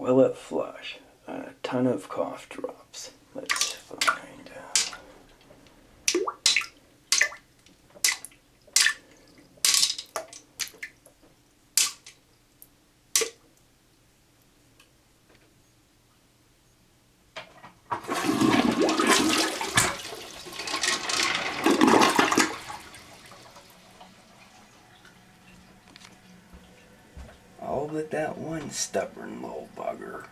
will it flush? A ton of cough drops. Let's find out. All but that one stubborn little bugger.